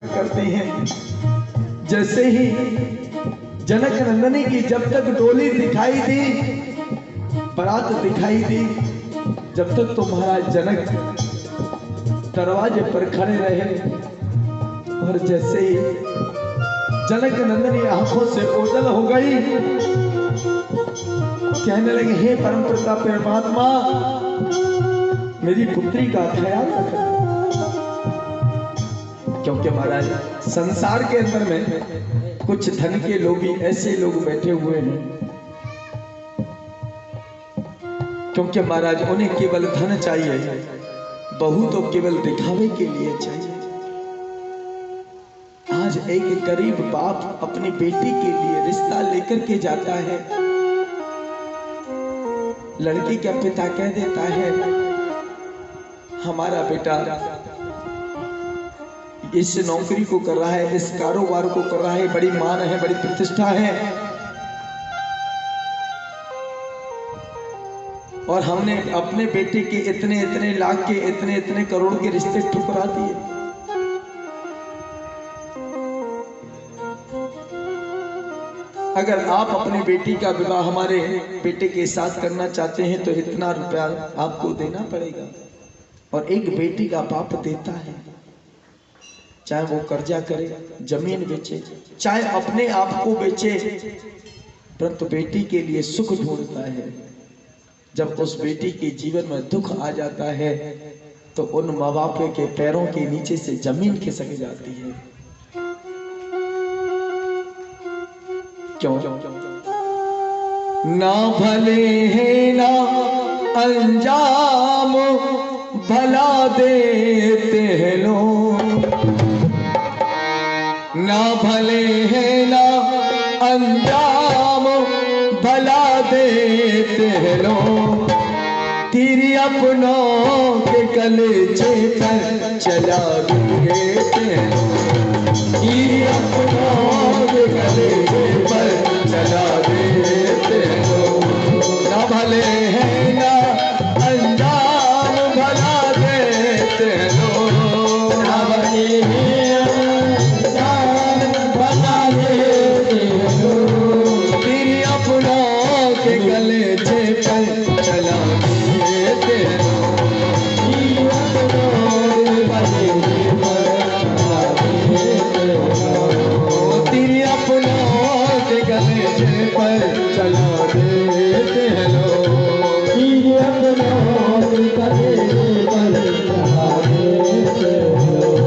करते हैं। जैसे ही जनक नंदनी की जब तक डोली दिखाई दी, बारात दिखाई दी, जब तक तो महाराज जनक दरवाजे पर खड़े रहे। और जैसे ही जनक नंदनी आंखों से ओझल हो गई, कहने लगे, हे परम प्रताप परमात्मा, मेरी पुत्री का ख्याल रखना। क्योंकि महाराज संसार के अंदर में कुछ धन के लोग भी ऐसे लोग बैठे हुए हैं, क्योंकि महाराज उन्हें केवल धन चाहिए, बहू तो केवल दिखावे के लिए चाहिए। आज एक गरीब बाप अपनी बेटी के लिए रिश्ता लेकर के जाता है, लड़की का पिता कह देता है, हमारा बेटा इस नौकरी को कर रहा है, इस कारोबार को कर रहा है, बड़ी मान है, बड़ी प्रतिष्ठा है, और हमने अपने बेटे के इतने इतने लाख के इतने इतने करोड़ के रिश्ते ठुकरा दिए। अगर आप अपनी बेटी का विवाह हमारे बेटे के साथ करना चाहते हैं तो इतना रुपया आपको देना पड़ेगा। और एक बेटी का बाप देता है, चाहे वो कर्जा करे, जमीन बेचे, चाहे अपने आप को बेचे, परंतु बेटी के लिए सुख ढूंढता है। जब उस बेटी के जीवन में दुख आ जाता है तो उन माँ बाप के पैरों के नीचे से जमीन खिसक जाती है। क्यों? ना भले है ना अंजाम भला देते हैं लोग, ना भले है ना अंजाम भला देते हैं लोग, तेरी अपनों के कलेजे पर चला देते हैं लोग, तेरी अपनों के कलेजे पर चला देते हैं लोग। ना भले है ना अंजाम भला देते हैं लोग, ना भले है अंजाम भला देते हैं लोग, तेरी अपनों के कलेजे पर चला देते हैं लोग, तेरी अपनों के कलेजे पर चला देते हैं लोग, तेरी अपनों के कलेजे पर चला देते हैं लोग, तेरी अपनों के कलेजे पर चला देते हैं लोग।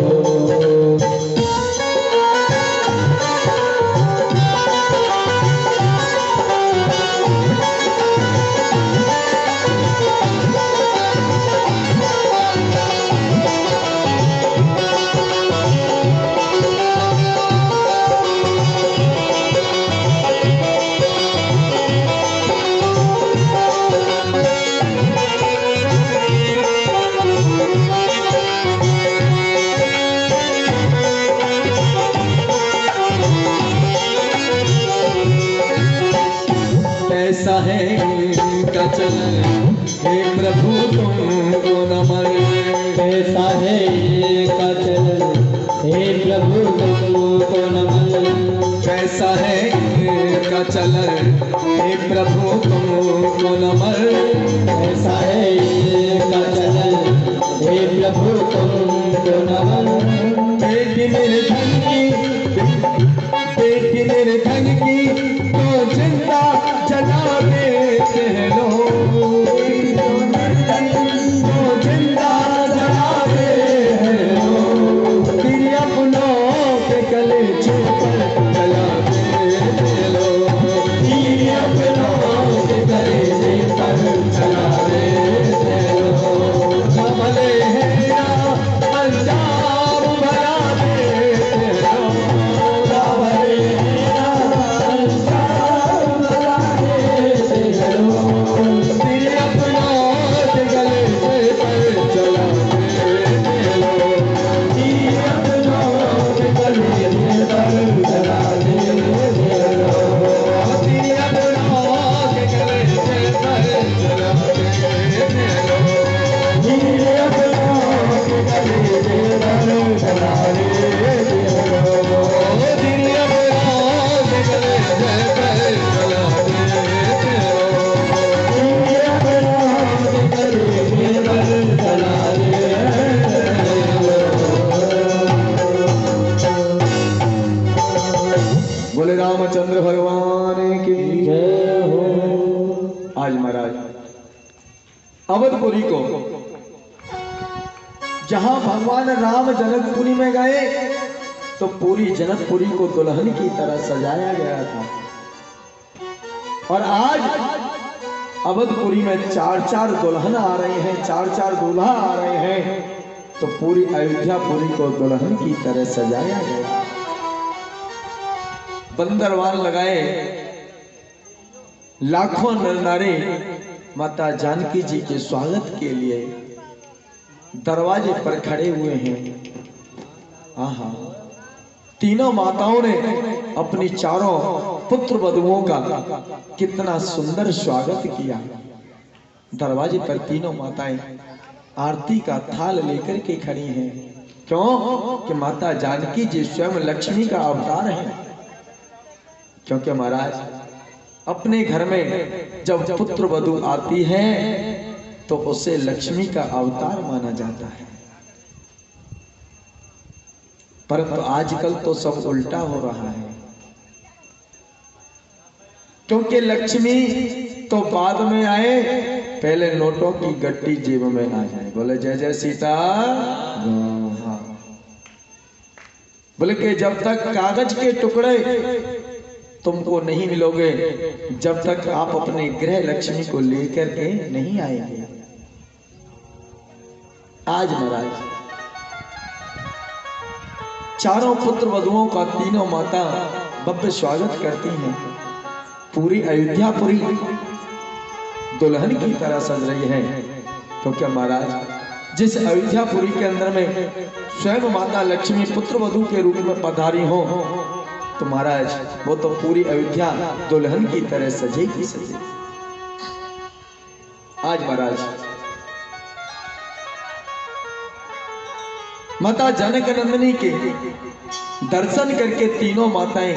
कैसा है इनका चलन, हे प्रभु तुमको नमन, कैसा है इनका चलन, हे प्रभु तुमको नमन, कैसा है इनका चलन, हे प्रभु तुमको नमन, कैसा है इनका चलन, हे प्रभु तुमको नमन। बेटी निर्धन की तो चिंता जला देते हैं लोग, तो चिंता जला देते हैं लोग, तेरी अपनों के कलेजे पर चला देते हैं लोग, तेरी अपनों के कलेजे पर चला देते हैं लोग। ना भले है ना अंजाम भला देते रामचंद्र भगवान की जय हो। आज महाराज अवधपुरी को जहां भगवान राम जनकपुरी में गए तो पूरी जनकपुरी को दुल्हन की तरह सजाया गया था। और आज अवधपुरी में चार चार दुल्हन आ रहे हैं, चार चार दूल्हा आ रहे हैं, तो पूरी अयोध्यापुरी को दुल्हन की तरह सजाया गया। बंदरवान लगाए लाखों नर नारी माता जानकी जी के स्वागत के लिए दरवाजे पर खड़े हुए हैं। आहा, तीनों माताओं ने अपनी चारों पुत्र वधुओं का कितना सुंदर स्वागत किया। दरवाजे पर तीनों माताएं आरती का थाल लेकर के खड़ी हैं। क्यों? कि माता जानकी जी स्वयं लक्ष्मी का अवतार है। क्योंकि महाराज अपने घर में जब पुत्र वधु आती है तो उसे लक्ष्मी का अवतार माना जाता है। परंतु आजकल तो सब उल्टा हो रहा है, क्योंकि लक्ष्मी तो बाद में आए, पहले नोटों की गट्टी जेब में आ जाए। बोले जय जय सीता। हाँ, बोले कि जब तक कागज के टुकड़े तुमको नहीं मिलोगे, जब तक आप अपने गृह लक्ष्मी को लेकर के नहीं आएंगे। आज महाराज चारों पुत्र वधुओं का तीनों माता भव्य स्वागत करती हैं। पूरी अयोध्यापुरी दुल्हन की तरह सज रही है। क्योंकि महाराज जिस अयोध्यापुरी के अंदर में स्वयं माता लक्ष्मी पुत्र वधु के रूप में पधारी हो, तो महाराज वो तो पूरी अयोध्या दुल्हन की तरह सजेगी सजेगी। आज महाराज माता जनक नंदिनी के दर्शन करके तीनों माताएं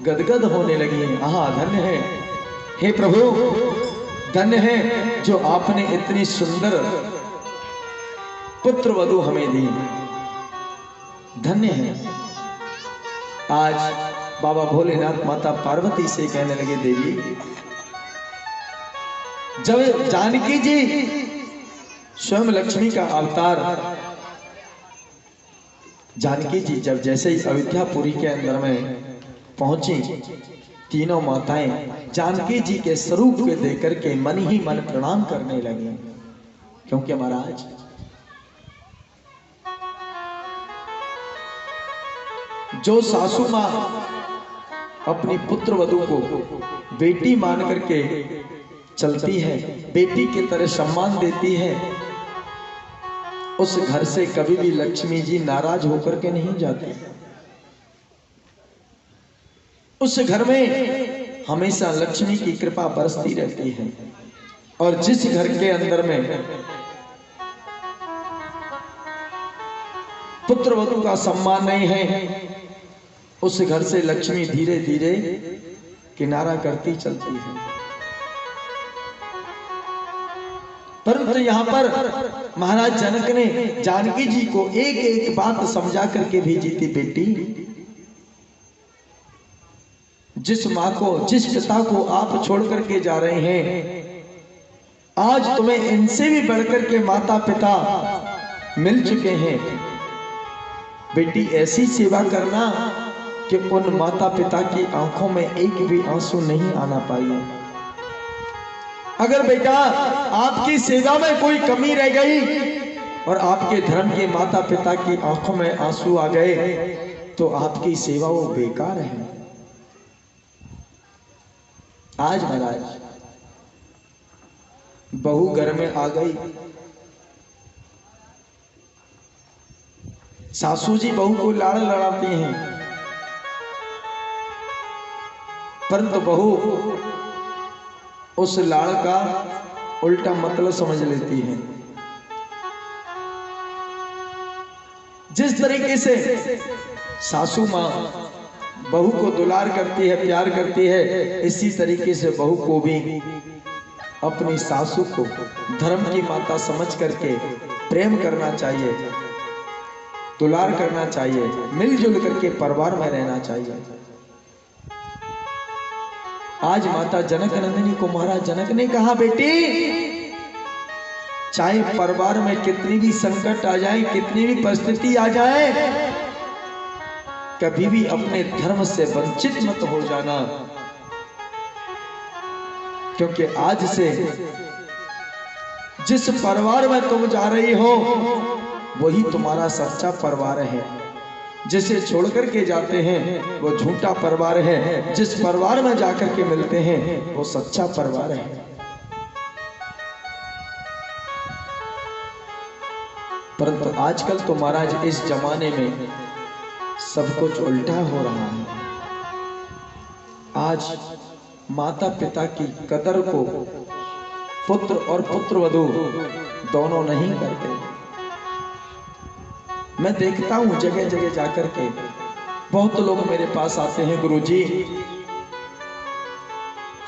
गदगद होने लगी हैं। आहा, धन्य है हे प्रभु, धन्य है जो आपने इतनी सुंदर पुत्र वधु हमें दी। धन्य है। आज बाबा भोलेनाथ माता पार्वती से कहने लगे, देवी जब जानकी जी स्वयं लक्ष्मी का अवतार, जानकी जी जब जैसे ही अयोध्यापुरी के अंदर में पहुंची, तीनों माताएं जानकी जी के स्वरूप को देकर के मन ही मन प्रणाम करने लगी। क्योंकि महाराज जो सासू मां अपनी पुत्र वधु को बेटी मान करके चलती है, बेटी की तरह सम्मान देती है, उस घर से कभी भी लक्ष्मी जी नाराज होकर के नहीं जाती। उस घर में हमेशा लक्ष्मी की कृपा बरसती रहती है। और जिस घर के अंदर में पुत्र वधु का सम्मान नहीं है, उस घर से लक्ष्मी धीरे धीरे किनारा करती चलती है। परंतु यहाँ पर महाराज जनक ने जानकी जी को एक एक बात समझा करके भेजी थी, बेटी जिस माँ को, जिस पिता को आप छोड़ करके जा रहे हैं, आज तुम्हें इनसे भी बढ़कर के माता पिता मिल चुके हैं। बेटी ऐसी सेवा करना कि उन माता पिता की आंखों में एक भी आंसू नहीं आना पाए। अगर बेटा आपकी सेवा में कोई कमी रह गई और आपके धर्म के माता पिता की आंखों में आंसू आ गए, तो आपकी सेवा वो बेकार है। आज महाराज बहू घर में आ गई, सासू जी बहू को लाड़ लड़ाती हैं, परंतु बहू उस लाड़ का उल्टा मतलब समझ लेती है। जिस तरीके से सासू मां बहू को दुलार करती है, प्यार करती है, इसी तरीके से बहू को भी अपनी सासू को धर्म की माता समझ करके प्रेम करना चाहिए, दुलार करना चाहिए, मिलजुल करके परिवार में रहना चाहिए। आज माता जनक नंदिनी को महाराज जनक ने कहा, बेटी चाहे परिवार में कितनी भी संकट आ जाए, कितनी भी परिस्थिति आ जाए, कभी भी अपने धर्म से वंचित मत हो जाना, क्योंकि आज से जिस परिवार में तुम जा रही हो वही तुम्हारा सच्चा परिवार है। जिसे छोड़ करके जाते हैं वो झूठा परिवार है, जिस परिवार में जाकर के मिलते हैं वो सच्चा परिवार है। परंतु आजकल तो महाराज इस जमाने में सब कुछ उल्टा हो रहा है। आज माता पिता की कदर को पुत्र और पुत्रवधू दोनों नहीं करते। मैं देखता हूं जगह जगह जाकर के बहुत लोग मेरे पास आते हैं, गुरुजी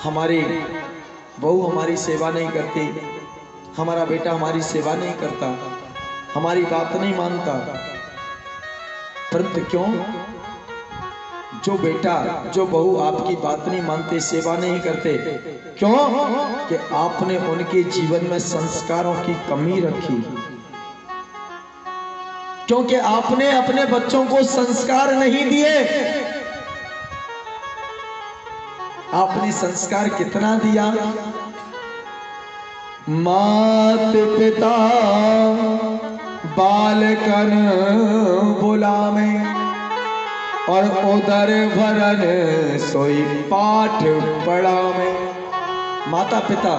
हमारी बहू हमारी सेवा नहीं करती, हमारा बेटा हमारी सेवा नहीं करता, हमारी बात नहीं मानता। परंतु क्यों? जो बेटा जो बहू आपकी बात नहीं मानते, सेवा नहीं करते, क्यों? कि आपने उनके जीवन में संस्कारों की कमी रखी, क्योंकि आपने अपने बच्चों को संस्कार नहीं दिए। आपने संस्कार कितना दिया? मात पिता बालकन बुलावे और उदर भरन सोई पाठ पढ़ावे। माता पिता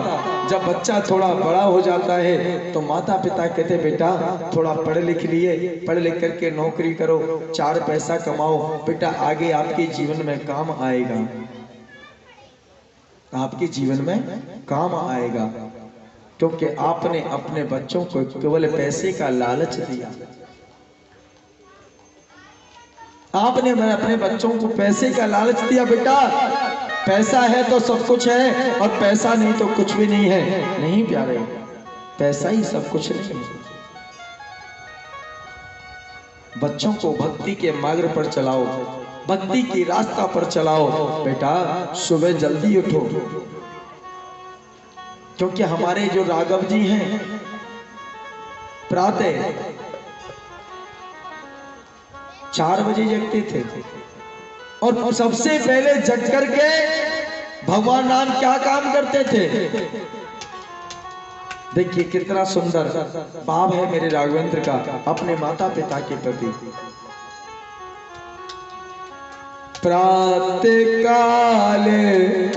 जब बच्चा थोड़ा बड़ा हो जाता है तो माता पिता कहते बेटा थोड़ा पढ़ लिख लिए, पढ़ लिख करके नौकरी करो, 4 पैसा कमाओ, बेटा आगे आपके जीवन में काम आएगा, आपके जीवन में काम आएगा। क्योंकि आपने अपने बच्चों को केवल पैसे का लालच दिया। आपने अपने बच्चों को पैसे का लालच दिया, बेटा पैसा है तो सब कुछ है और पैसा नहीं तो कुछ भी नहीं है। नहीं प्यारे, पैसा ही सब कुछ नहीं है। बच्चों को भक्ति के मार्ग पर चलाओ, भक्ति की रास्ता पर चलाओ। बेटा सुबह जल्दी उठो, क्योंकि हमारे जो राघव जी हैं प्रातः 4 बजे जगते थे और सबसे पहले जग करके भगवान राम क्या काम करते थे? देखिए कितना सुंदर भाव है मेरे राघवेंद्र का अपने माता पिता के प्रति। प्रातः काल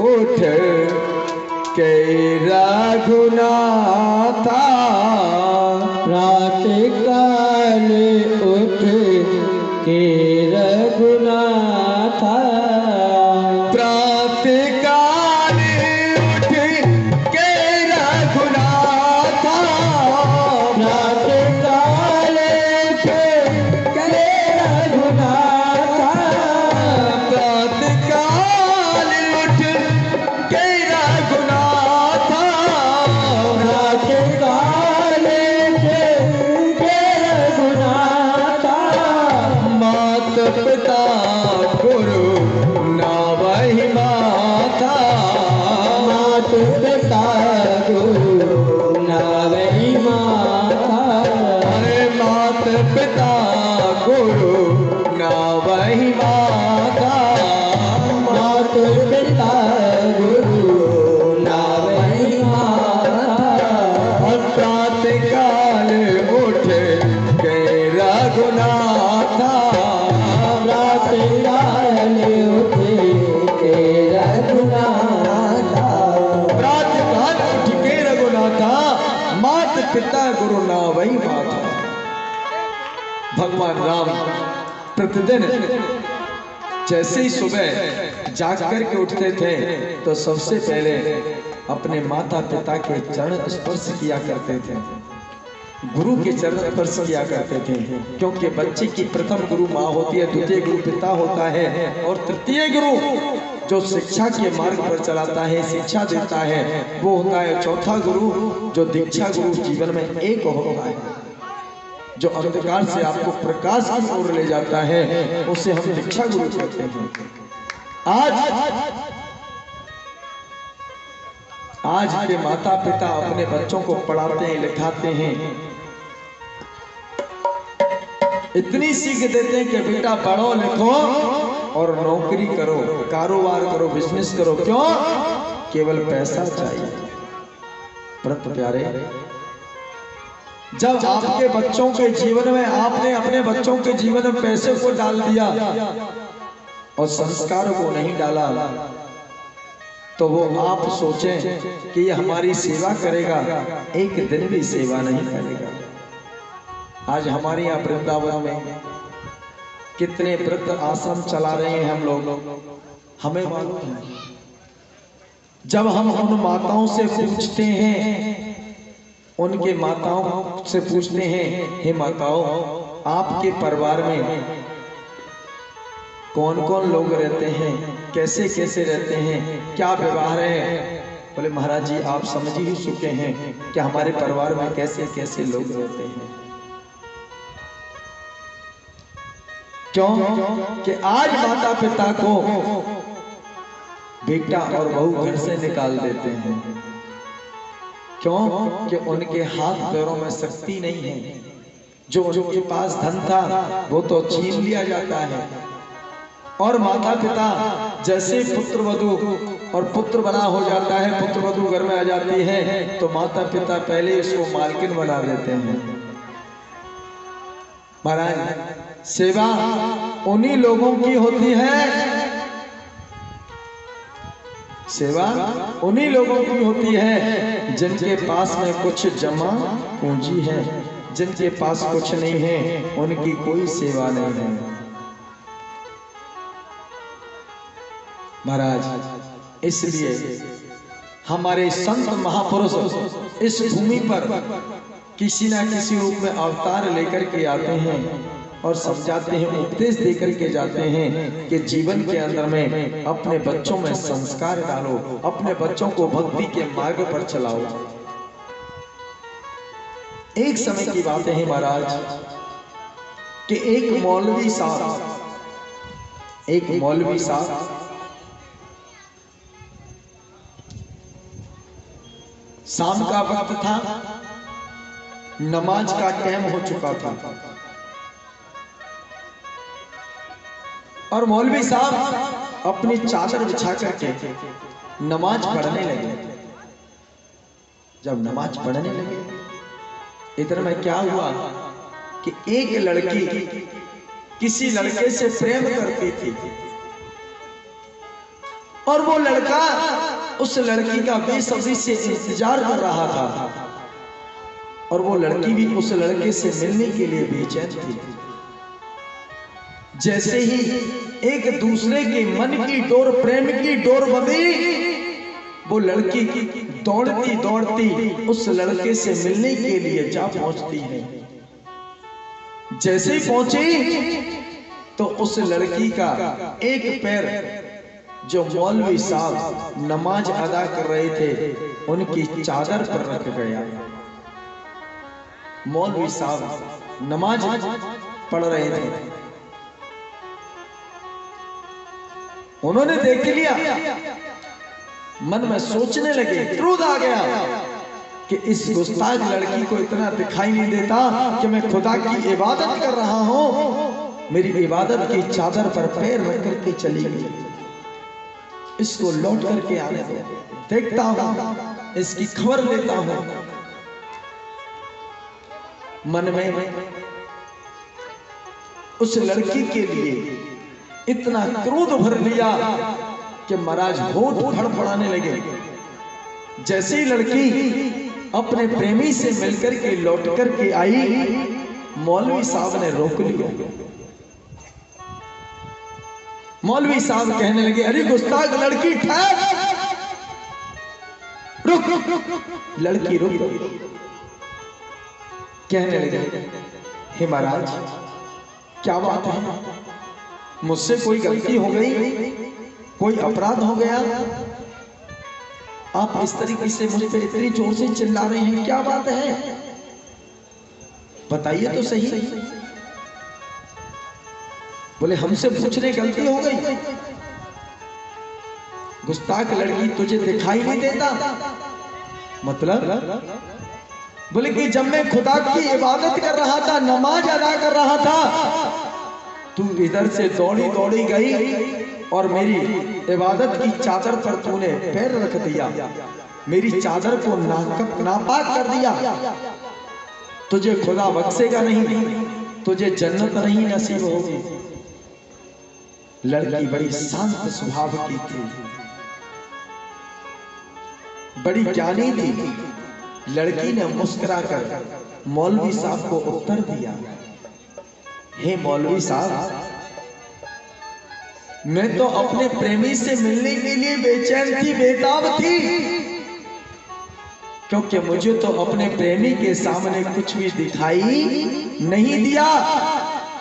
उठ के रघुनाथा, प्रातः काल उठ के रघुनाथा, प्रातः काल उठ के रघुनाथा, प्रातः काल उठ के रघुनाथा, प्रातः काल उठ के रघुनाथा, प्रातः काल उठ के रघुनाथा, मात पिता गुरु नावहि माता, मात पिता गुरु नावहि माता, अरे मात पिता गुरु नावहि माता, मात पिता गुरु नावहि माता, और प्रातः काल उठ के रघुनाथा, प्रातः काल उठ के रघुनाथा, प्रातः काल उठ के रघुनाथा, मात पिता गुरु नावहि माता। भगवान राम प्रतिदिन जैसे ही सुबह जाग करके उठते थे तो सबसे पहले अपने माता पिता के चरण स्पर्श किया करते थे, गुरु के चरण स्पर्श किया करते थे। क्योंकि बच्चे की प्रथम गुरु माँ होती है, द्वितीय गुरु पिता होता है और तृतीय गुरु जो शिक्षा के मार्ग पर चलाता है, शिक्षा देता है, वो होता है चौथा गुरु, जो दीक्षा गुरु जीवन में एक होता है, जो अंधकार से आपको प्रकाश की ओर ले जाता है, उसे हम दीक्षा गुरु कहते हैं। आज आज के माता पिता अपने बच्चों को पढ़ाते हैं, लिखाते हैं, इतनी सीख देते हैं कि बेटा पढ़ो लिखो और नौकरी करो, कारोबार करो, बिजनेस करो। क्यों? केवल पैसा चाहिए। परंतु प्यारे, जब आपके बच्चों के जीवन में आपने अपने बच्चों के जीवन में पैसे को डाल दिया और संस्कारों को नहीं डाला, तो वो आप सोचें कि ये हमारी सेवा करेगा, एक दिन भी सेवा नहीं करेगा। आज हमारे यहाँ वृंदावन में कितने वृद्ध आश्रम चला रहे हैं हम लोग, हमें मालूम है। जब हम उन माताओं से पूछते हैं, उनके माताओं से पूछते हैं, हे माताओं, आपके परिवार में कौन कौन लोग रहते हैं, कैसे कैसे रहते हैं, क्या व्यवहार है? बोले महाराज जी आप समझ ही चुके हैं कि हमारे परिवार में कैसे कैसे लोग रहते हैं। क्यों? कि आज माता पिता को बेटा और बहू घर से निकाल देते हैं। क्यों? कि उनके हाथ पैरों में शक्ति नहीं है। जो उनके पास धन था वो तो छीन लिया जाता है। और माता पिता जैसे पुत्र वधू और पुत्र बना हो जाता है, पुत्र वधू घर में आ जाती है, तो माता पिता पहले उसको मालकिन बना देते हैं। महाराज, सेवा उन्हीं लोगों की होती है, सेवा उन्हीं लोगों की होती है जिनके पास में कुछ जमा पूंजी है। जिनके पास कुछ नहीं है उनकी कोई सेवा नहीं है। महाराज, इसलिए हमारे संत महापुरुष इस भूमि पर किसी ना किसी रूप में अवतार लेकर के आते हैं और समझाते हैं, उपदेश देकर के जाते हैं कि जीवन के अंदर में अपने बच्चों में संस्कार डालो, अपने बच्चों को भक्ति के मार्ग पर चलाओ। एक समय की बात है महाराज कि एक मौलवी साहब शाम का वक्त था, नमाज का टाइम हो चुका था और मौलवी साहब अपनी चादर बिछा करके नमाज पढ़ने लगे। जब नमाज पढ़ने लगे, इधर में क्या हुआ कि एक लड़की किसी लड़के से प्रेम करती थी और वो लड़का उस लड़की का बेसब्री से इंतजार कर रहा था और वो लड़की भी उस लड़के से मिलने के लिए बेचैन थी। जैसे ही एक दूसरे के मन की डोर, प्रेम की डोर बंधी, वो लड़की दौड़ती दौड़ती उस लड़के से मिलने के लिए जा पहुंचती है। जैसे ही पहुंची तो उस लड़की का एक पैर जो मौलवी साहब नमाज अदा कर रहे थे उनकी चादर पर रख गया। मौलवी साहब नमाज पढ़ रहे थे, उन्होंने देख लिया, मन में सोचने लगे, क्रोध आ गया कि इस गुस्ताख लड़की को इतना दिखाई नहीं देता कि मैं खुदा की इबादत कर रहा हूं, मेरी इबादत की चादर पर पैर रख करके चली गई। इसको लौट करके आने दो, देखता हूं, इसकी खबर लेता हूं। मन में उस लड़की के लिए इतना क्रोध भर लिया कि महाराज होठ फड़फड़ाने लगे। जैसे ही लड़की अपने प्रेमी से मिलकर के लौट करके आई, मौलवी साहब ने रोक लिया। मौलवी साहब कहने लगे, अरे गुस्ताख लड़की, ठहर, रुक। लड़की रुक गई। कहने लगे, हे महाराज क्या बात है, मुझसे कोई गलती हो गई, कोई अपराध हो गया, आप इस तरीके से मुझ पे इतनी जोर से चिल्ला रहे हैं, क्या बात है, बताइए तो सही। बोले हमसे पूछने गलती हो गई, गुस्ताख लड़की तुझे दिखाई नहीं देता, मतलब बोले कि जब मैं खुदा की इबादत कर रहा था, नमाज अदा कर रहा था, तू इधर से दौड़ी दौड़ी गई और मेरी इबादत की चादर पर तूने पैर रख दिया, मेरी चादर को नापाक कर दिया। तुझे खुदा बख्शेगा नहीं, तुझे जन्नत नहीं नसीब होगी। लड़की बड़ी शांत स्वभाव की थी, बड़ी ज्ञानी थी। लड़की ने मुस्कुराकर मौलवी साहब को उत्तर दिया, हे मौलवी साहब, मैं तो अपने प्रेमी से मिलने के लिए बेचैन थी, बेताब थी, क्योंकि मुझे तो अपने प्रेमी के सामने कुछ भी दिखाई नहीं दिया।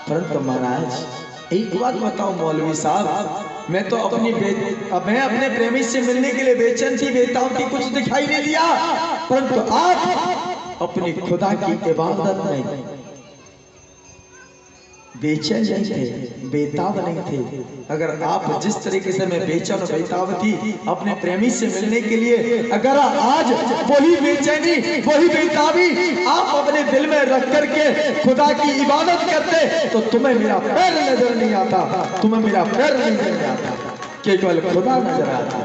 परंतु महाराज एक बात बताओ मौलवी साहब, मैं तो मैं अपने प्रेमी से मिलने के लिए बेचैन थी, बेताब थी, कुछ दिखाई नहीं दिया, परंतु आप अपनी खुदा की इबादत में बेचैन नहीं थे, बेताब नहीं थे। अगर आप जिस तरीके से मैं बेचैन और बेताब थी अपने प्रेमी से मिलने के लिए, अगर आज वही बेचैनी वही बेताबी आप अपने दिल में रख करके खुदा की इबादत करते, तो तुम्हें मेरा पैर नजर नहीं आता, तुम्हें मेरा पैर नहीं आता, केवल खुदा नजर आता।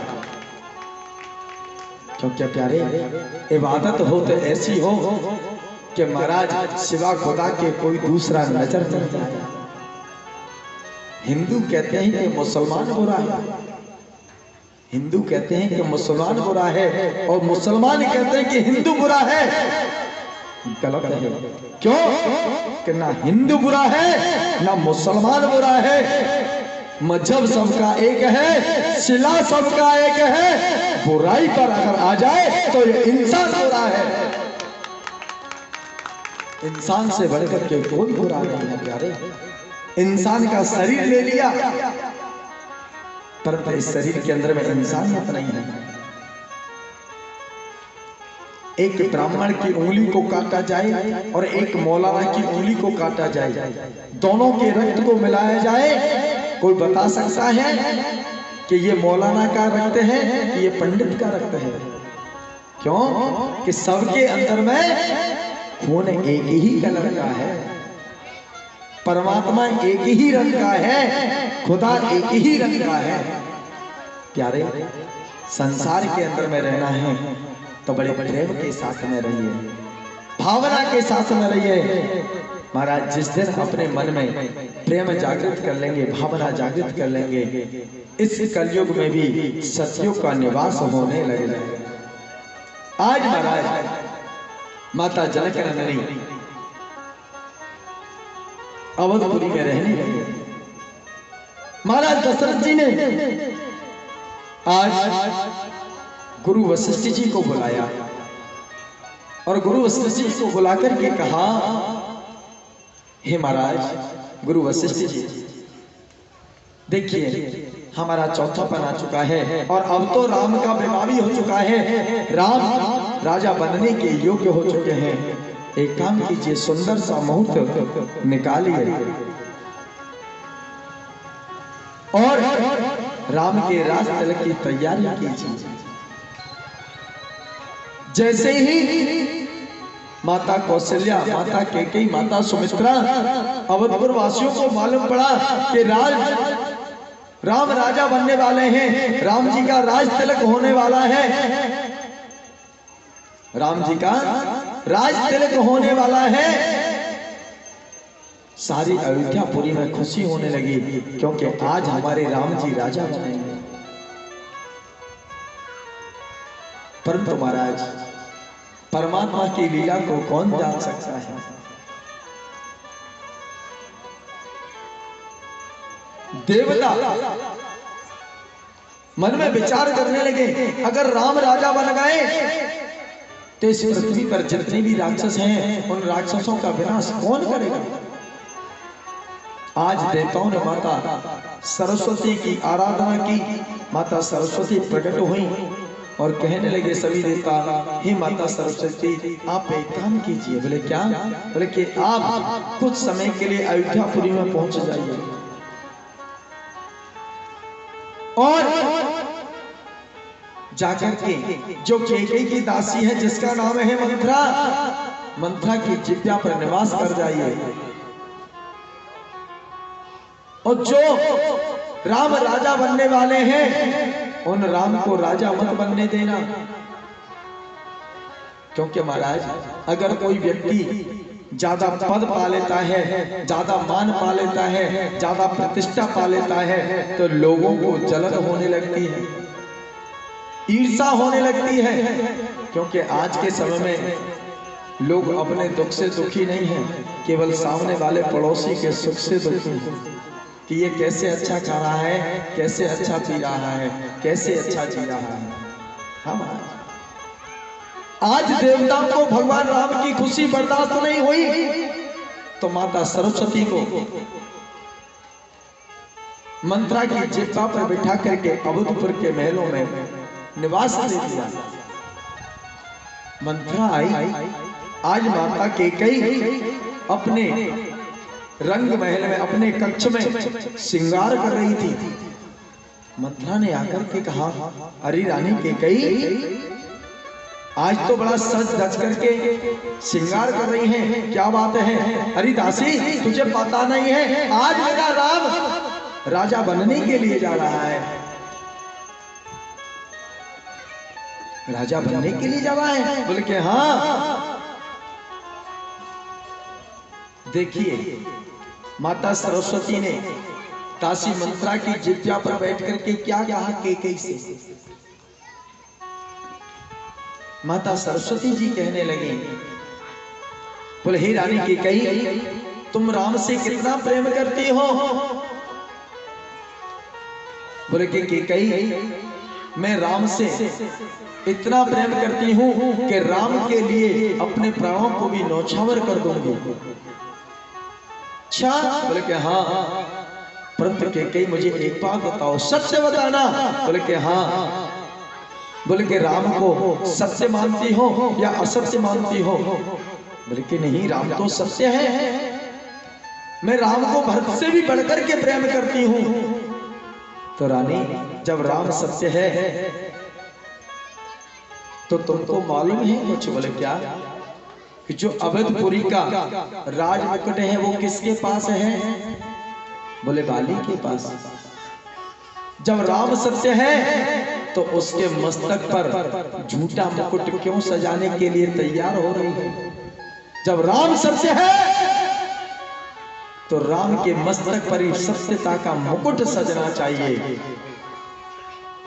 क्योंकि प्यारे, इबादत हो तो ऐसी हो कि महाराज सिवा खुदा के कोई दूसरा नजर नहीं जाए। हिंदू कहते हैं कि मुसलमान बुरा है, हिंदू कहते हैं कि मुसलमान बुरा है, और मुसलमान कहते हैं कि हिंदू बुरा है। गलत है। क्यों? कि ना हिंदू बुरा है ना मुसलमान बुरा है। मजहब सबका एक है, सिला सबका एक है। बुराई पर अगर आ जाए तो ये इंसान बुरा है। इंसान से बढ़कर के कोई बुरा नहीं है प्यारे। इंसान का शरीर ले लिया, पर इस शरीर के अंदर में इंसानियत नहीं है। एक ब्राह्मण की उंगली को काटा जाए और एक मौलाना की उंगली को काटा जाए, दोनों के रक्त को मिलाया जाए, कोई बता सकता है कि ये मौलाना का रक्त है कि ये पंडित का रक्त है? क्यों? कि सबके अंदर में खून एक ही कलर का है, परमात्मा एक ही रंग का है, खुदा एक ही रंग का है। प्यारे, संसार के अंदर में रहना है तो बड़े प्रेम के साथ में रहिए, भावना के साथ में रहिए। महाराज जिस दिन अपने मन में प्रेम जागृत कर लेंगे, भावना जागृत कर लेंगे, इस कलयुग में भी सतयुग का निवास होने लगेगा। आज महाराज माता जनक नंदिनी अवधपुरी में रहने लगे। महाराज दशरथ जी ने आज गुरु वशिष्ठ जी को बुलाया और गुरु वशिष्ठ जी को बुलाकर के कहा, हे महाराज गुरु वशिष्ठ जी, देखिए हमारा चौथापन आ चुका है और अब तो राम का विवाह भी हो चुका है, राम राजा बनने के योग्य हो चुके हैं। एक काम कीजिए, सुंदर सा मुहूर्त निकालिए और राम के राज तिलक की तैयारी कीजिए। जैसे ही माता कौशल्या, माता कैकेयी, माता सुमित्रा, अवधपुर वासियों को मालूम पड़ा कि राम राजा बनने वाले हैं, राम जी का राज तिलक होने वाला है, राम जी का राज तिलक होने वाला है, सारी अयोध्यापुरी में खुशी होने लगी, क्योंकि आज हमारे राम जी राजा बनेंगे। परंतु महाराज परमात्मा की लीला को कौन जान सकता है? देवता मन में विचार करने लगे, अगर राम राजा बन गए तो इस पृथ्वी पर जितने भी राक्षस हैं उन राक्षसों का विनाश कौन करेगा? आज देवताओं ने माता सरस्वती की आराधना की, माता सरस्वती प्रकट हुई और कहने लगे सभी देवता, हे माता सरस्वती आप एक काम कीजिए। बोले क्या? बोले कि आप कुछ समय के लिए अयोध्यापुरी में पहुंच जाइए और जाकर के जो केकई की दासी है जिसका नाम है मंथरा, मंथरा की जिब्या पर निवास कर जाइए। और जो राम राजा बनने वाले हैं उन राम को राजा मत बनने देना, क्योंकि महाराज अगर कोई व्यक्ति ज्यादा पद पा लेता है, ज्यादा मान पा लेता है, ज्यादा प्रतिष्ठा पा लेता है तो लोगों को जलन होने लगती है, ईर्ष्या होने लगती है। क्योंकि आज के समय में लोग अपने दुख से दुखी नहीं है, केवल सामने वाले पड़ोसी के सुख से दुखी है कि ये कैसे अच्छा खा रहा है, कैसे अच्छा पी रहा है, कैसे अच्छा जी रहा है। हाँ, आज देवताओं को भगवान राम की खुशी बर्दाश्त नहीं हुई तो माता सरस्वती को मंत्रा की जिब्या पर बिठा करके अवधपुर के महलों में निवास दे दिया। मंत्रा आई, आज माता केकई अपने रंग महल में अपने कक्ष में श्रृंगार कर रही थी। मंत्रा ने आकर के कहा, अरे रानी केकई, आज तो बड़ा सज धज करके श्रृंगार कर रही हैं, क्या बात है? अरे दासी, तुझे पता नहीं है आज मेरा राम राजा बनने के लिए जा रहा है, राजा बनने के लिए जा रहा है। बोले कि हाँ। देखिए माता सरस्वती ने दासी मंत्रा की जिब्या पर बैठ करके क्या कहा केकई से। माता सरस्वती जी कहने लगी, बोले हे रानी केकई, तुम राम से कितना प्रेम करती हो? बोले कि केकई, मैं राम से इतना प्रेम करती हूं कि राम के लिए अपने प्राणों को भी न्यौछावर कर दूंगी। अच्छा? बोले कि हाँ। परंतु केकई मुझे एक बात बताओ, सत्य बताना। बोले कि हाँ। बोले कि राम को सत्य मानती हो या असत्य मानती हो? बोले कि नहीं, राम तो सत्य है, मैं राम को भरत से भी बढ़कर के प्रेम करती हूं। तो रानी, जब राम सत्य है तो तुमको मालूम है कुछ? बोले क्या? कि जो अवधपुरी का राज मुकुट है वो किसके पास है? बोले बाली के पास। जब राम सत्य है तो उसके मस्तक पर झूठा मुकुट क्यों सजाने के लिए तैयार हो रही है? जब राम सत्य है तो राम के मस्तक पर ही सत्यता का मुकुट सजना चाहिए।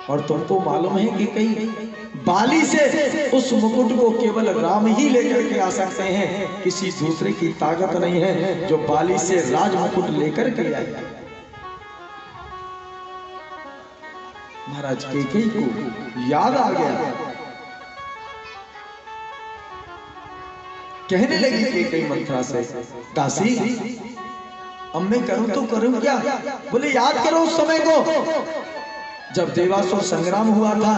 और तुमको मालूम है कि कई बाली से उस मुकुट को केवल राम ही लेकर के आ सकते हैं, किसी दूसरे की ताकत नहीं है जो बाली से राज मुकुट लेकर के आए। महाराज केकई को याद आ गया, कहने लगी केकई मंत्रा से, दासी अब मैं करूं तो करूं क्या? बोले याद करो उस समय को जब देवासुर संग्राम हुआ था,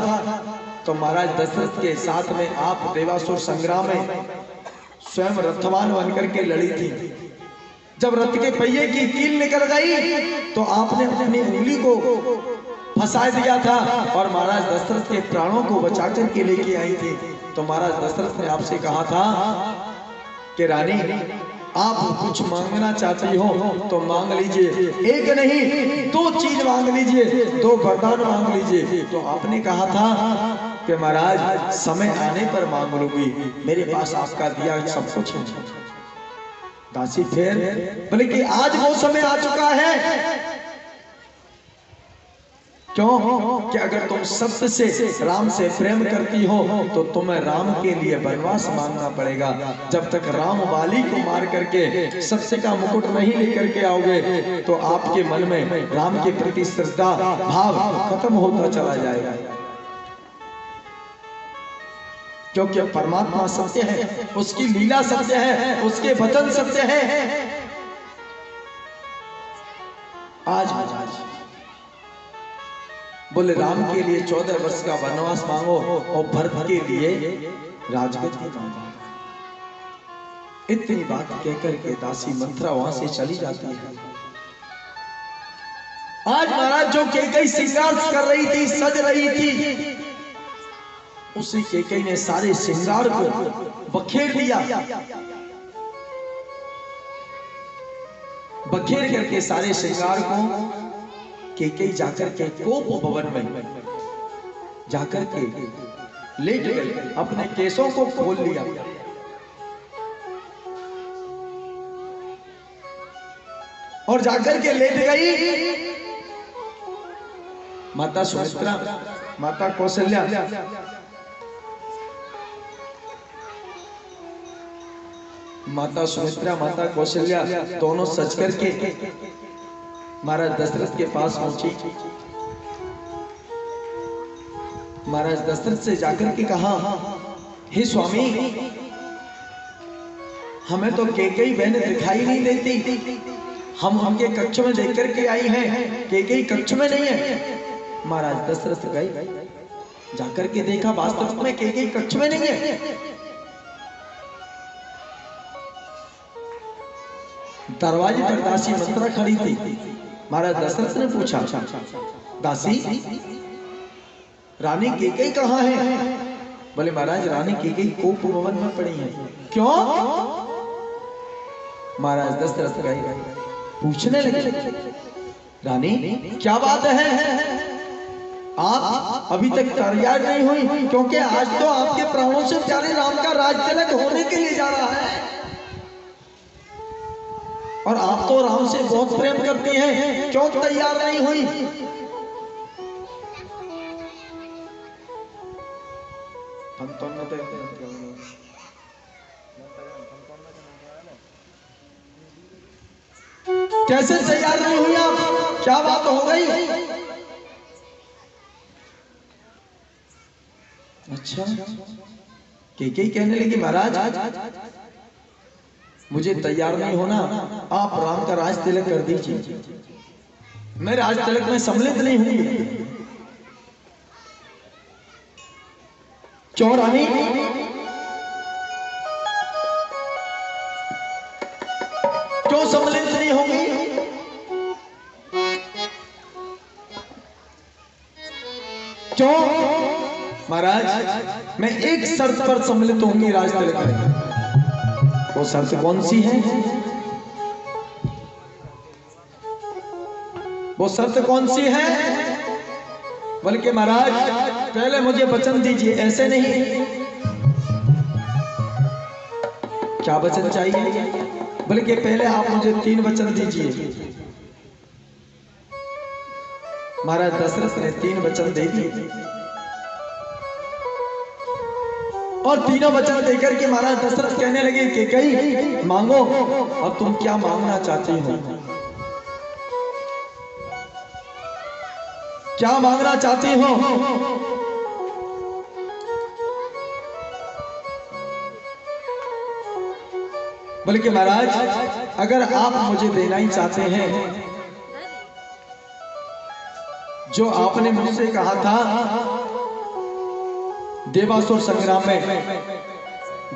तो महाराज दशरथ के साथ में आप देवासुर संग्राम में स्वयं रथवान बनकर के लड़ी थी। जब रथ के पहिए की कील निकल गई तो आपने अपनी उंगली को फंसा दिया था और महाराज दशरथ के प्राणों को बचाकर के लेके आई थी। तो महाराज दशरथ ने आपसे कहा था कि रानी, आप कुछ मांगना चाहती हो तो मांग लीजिए, एक नहीं दो चीज मांग लीजिए, दो वरदान मांग लीजिए। तो आपने कहा था कि महाराज समय आने पर मांग लूंगी, मेरे पास आपका दिया सब कुछ है। दासी फिर बोले कि आज वो समय आ चुका है। क्यों? कि अगर तुम सत्य से राम से प्रेम करती हो तो तुम्हें राम के लिए वनवास मांगना पड़ेगा। जब तक राम वाली को मार करके सत्य का मुकुट नहीं लेकर के आओगे तो आपके मन में राम के प्रति श्रद्धा भाव खत्म होता चला जाएगा। क्योंकि परमात्मा सत्य है, उसकी लीला सत्य है, उसके वचन सत्य है। आज बोले राम के लिए 14 वर्ष का वनवास मांगो और भरत के लिए राजगद्दी मांगो। इतनी बात कहकर के दासी मंत्रा वहां से चली जाती है। आज महाराज जो केकई श्रृंगार कर रही थी, सज रही थी, उसी कैकेयी ने सारे श्रृंगार को बखेर दिया। बखेर करके सारे श्रृंगार को कैकेयी जाकर के कोप भवन में जाकर के लेट गई, अपने केसों को खोल लिया और जाकर के लेट गई। माता सुमित्रा, माता कौशल्या, माता सुमित्रा, माता कौशल्या दोनों सज करके महाराज दशरथ के पास पहुंची। महाराज दशरथ से जाकर के कहा, हे स्वामी, हमें तो कैकेयी बहन दिखाई नहीं देती, हम उनके कक्ष में देख करके आई हैं, कैकेयी कक्ष में नहीं है। महाराज दशरथ गए, जाकर के देखा वास्तव में कैकेयी कक्ष में नहीं है। दरवाजे पर दासी मंत्रा खड़ी थी। महाराज दशरथ ने पूछा, दासी, रानी कैकेयी कहाँ है? बोले महाराज, रानी कैकेयी कोप भवन में पड़ी है। क्यों? महाराज दशरथ गए, पूछने लगे, रानी क्या बात है? आप अभी तक तैयार नहीं हुई, क्योंकि आज तो आपके प्राणों से प्यारे राम का राज तिलक होने के लिए जा रहा है और आप तो राम से बहुत प्रेम करती हैं, क्यों तैयार नहीं हुई? कैसे तैयार नहीं हुई आप? क्या बात हो गई? अच्छा, कैकेयी कहने लगी, महाराज मुझे तैयार नहीं होना, आप राम का राज तिलक कर दीजिए, मैं राज तिलक में सम्मिलित नहीं हूं। क्यों रानी? क्यों सम्मिलित नहीं होंगी? क्यों? महाराज, मैं एक शर्त पर सम्मिलित होंगी राज तिलक में। वो शर्त कौन सी है? वो शर्त कौन सी है? बल्कि महाराज, पहले मुझे वचन दीजिए, ऐसे नहीं। क्या वचन चाहिए? बल्कि पहले आप मुझे 3 वचन दीजिए। महाराज दशरथ ने 3 वचन दे दिए और तीनों वचन देकर के महाराज दशरथ कहने लगे कि कैकेयी मांगो, अब तुम क्या मांगना चाहती हो? क्या मांगना चाहती हो? बल्कि महाराज, अगर आप मुझे देना ही चाहते हैं जो आपने मुझसे कहा था देवासुर संग्राम में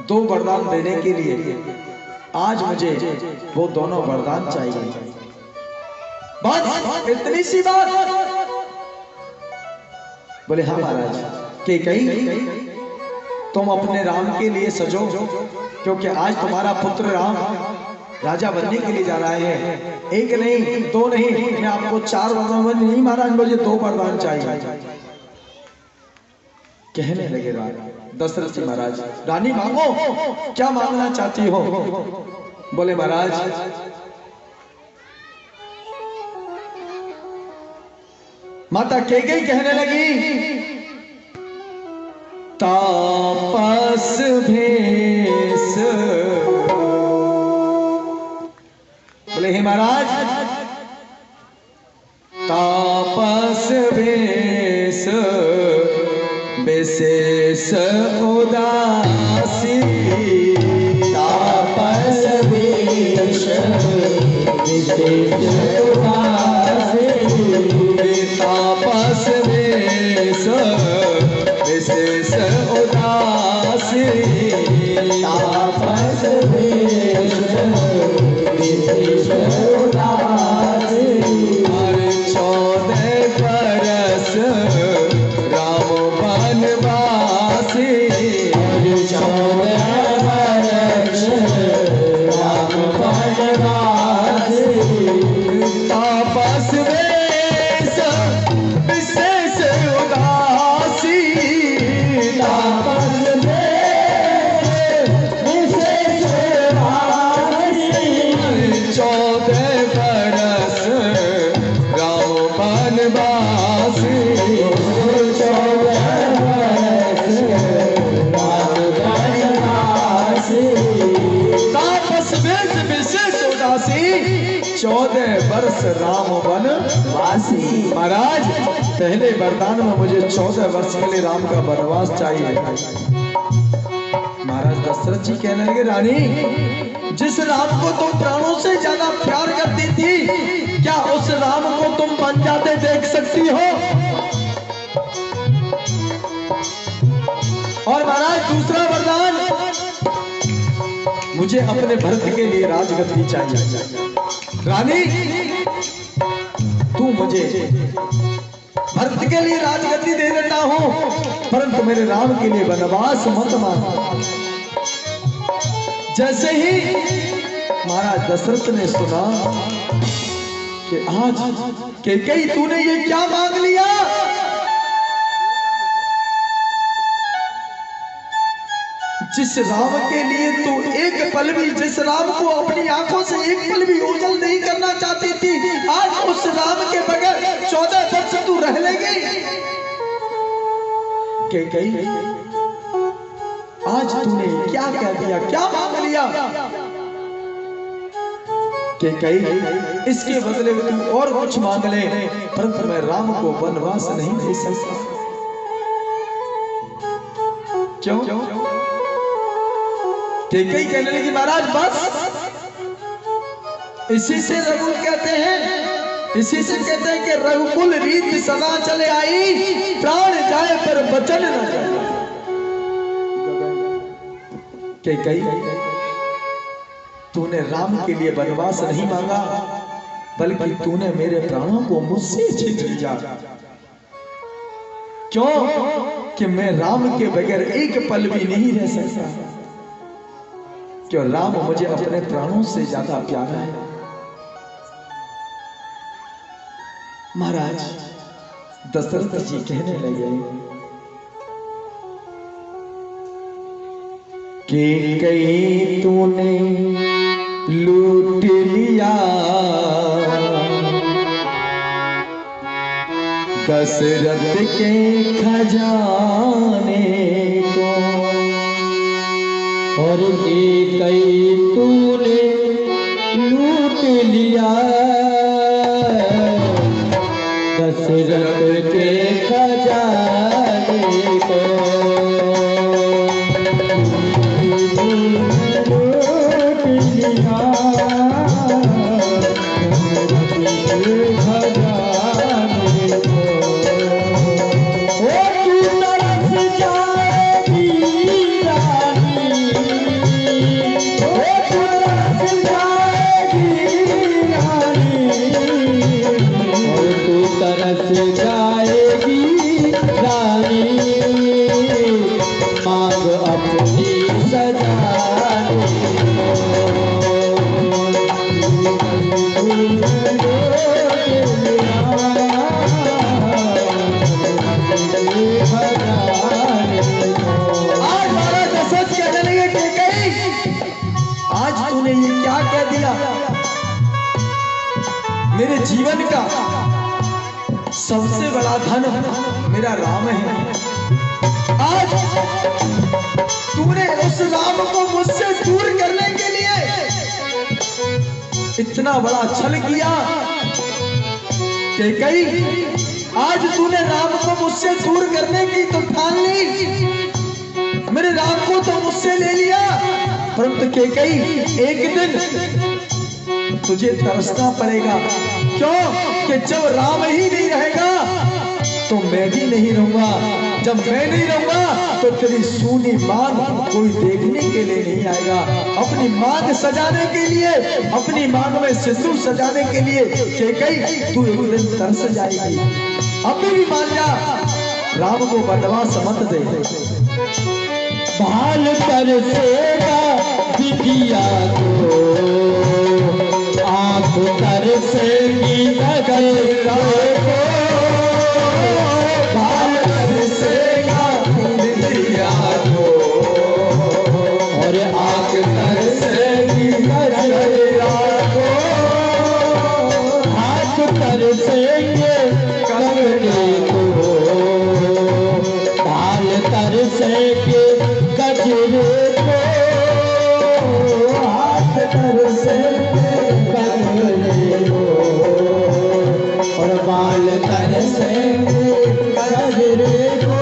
2 वरदान देने के लिए, आज मुझे वो दोनों वरदान चाहिए। बस इतनी सी बात। बोले हाँ महाराज। कैकेयी, तुम अपने राम के लिए सजो, क्योंकि आज तुम्हारा पुत्र राम राजा बनने के लिए जा रहा है। 1 नहीं, 2 नहीं, मैं आपको 4 वरदान नहीं महाराज, मुझे 2 वरदान चाहिए। कहने लगे दशरथ जी महाराज, रानी मांगो, क्या मांगना चाहती हो? बोले महाराज, माता कैकेयी कहने लगी, तापस भेष। बोले हे महाराज, तापस भेष विशेष उदासी। तापस भेष विशेष उदासी। तापस भेष विशेष उदासी। तापस भेष विशेष उदासी। 14 बरस राम वनवास बनवास, 14 वर्ष राम बनवास, तापस वेश विशेष उदासी, 14 वर्ष राम बनवासी। महाराज पहले वरदान में मुझे 14 वर्ष के लिए राम का वनवास चाहिए। महाराज दशरथ जी कहने लगे, रानी जिस राम को तुम प्राणों से ज्यादा प्यार करती थी, क्या उस राम को तुम बन जाते देख सकती हो? और महाराज दूसरा वरदान, मुझे अपने भरत के लिए राजगद्दी चाहिए। रानी तू मुझे भरत के लिए राजगद्दी दे देता हूं, परंतु मेरे राम के लिए वनवास मत मांग। जैसे ही महाराज दशरथ ने सुना कि आज कैकेयी तूने ये क्या मांग लिया, जिस राम के लिए तू एक पल भी, जिस राम को अपनी आंखों से एक पल भी ओझल नहीं करना चाहती थी, आज उस राम के बगैर 14 वर्ष तू रह लेगी। कैकेयी आज तूने क्या कह दिया, क्या मांग लिया? कैकेयी इसके बदले तू और कुछ मांग ले, परंतु मैं राम को वनवास नहीं दे सकता। क्यों? कैकेयी कहने लगी, महाराज बस इसी से रघुकुल कहते हैं, इसी से कहते हैं कि रघुकुल रीत सदा चले आई, प्राण जाए पर वचन न जाए। कैकेयी तूने राम के लिए वनवास नहीं मांगा, बल्कि तूने मेरे प्राणों को मुझसे छीन लिया। क्यों? कि मैं राम के बगैर एक पल भी नहीं रह सकता, क्यों? राम मुझे अपने प्राणों से ज्यादा प्यारा है। महाराज दशरथ जी कहने लगे कि कहीं तूने लूट लिया दशरथ के खजाने को, और कैकेयी तूने लूट लिया दशरथ के खजाने को, लूट लिया दशरथ के खजाने को। ओ तू तरस जाएगी रानी, ओ तू तरस जाएगी रानी, और तू तरस जाएगी रानी, मांग अपनी सजाने आज महाराज दशरथ कहने लगे कैकेयी आज तूने ये क्या कह दिया? मेरे जीवन का सबसे बड़ा धन मेरा राम है। आज तूने उस राम को मुझसे दूर करने के लिए इतना बड़ा छल किया। कैकेयी आज तूने राम को मुझसे दूर करने की तो ठान ली, मेरे राम को तो मुझसे ले लिया, परंतु कैकेयी एक दिन तुझे तरसना पड़ेगा। क्यों? कि जब राम ही नहीं रहेगा तो मैं भी नहीं रहूंगा, जब मैं नहीं रहूंगा तो तेरी सूनी मांग कोई देखने के लिए नहीं आएगा। अपनी मांग सजाने के लिए, अपनी मांग में सिंदूर सजाने के लिए कैकेयी तू एक दिन तरस जाएगी। अभी भी मान जा, राम को वनवास मत दे। भाल तरसेगा बिटिया को, आंख तरसेगी नगर को, भाल तरसेगा बिटिया को, और आंख तरसेगी नगर को, हाथ तरसेंगे से कमरे को और बाल तर से गजरे को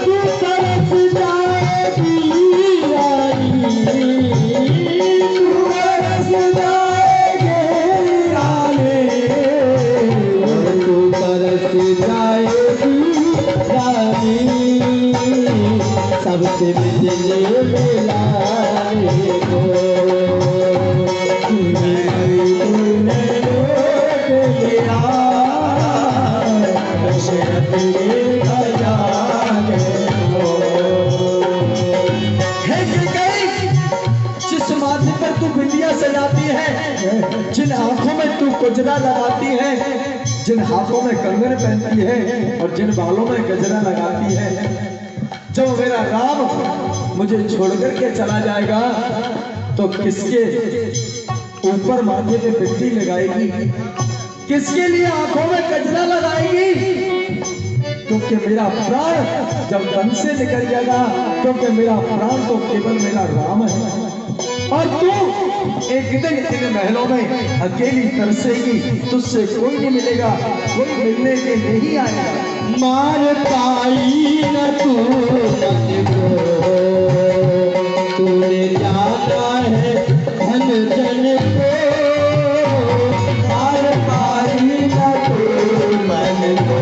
तू तरस जाएगी रानी तू तरस जाएगी रानी तू तरस जाएगी रानी सबसे मिलने मिलाने को तूने रोक लिया दशरथ के खजाने को। हे कैकेयी, जिस माथे पर तू बिंदिया सजाती है, जिन आंखों में तू गजरा लगाती है, जिन हाथों में कंगन पहनती है और जिन बालों में गजरा लगाती है, जब मेरा राम मुझे छोड़कर के चला जाएगा तो किसके ऊपर माथे पे बिंदी लगाएगी, किसके लिए आंखों में गजरा लगाएगी? क्योंकि मेरा प्राण जब तन से निकल जाएगा, क्योंकि मेरा प्राण तो केवल मेरा राम है। और तू एक दिन इन महलों में अकेली तरसेगी, तुझसे कोई नहीं मिलेगा, कोई मिलने के नहीं आएगा। मार पाई न तू मन को तूने जाना है धन जन को मार पाई न तू मन को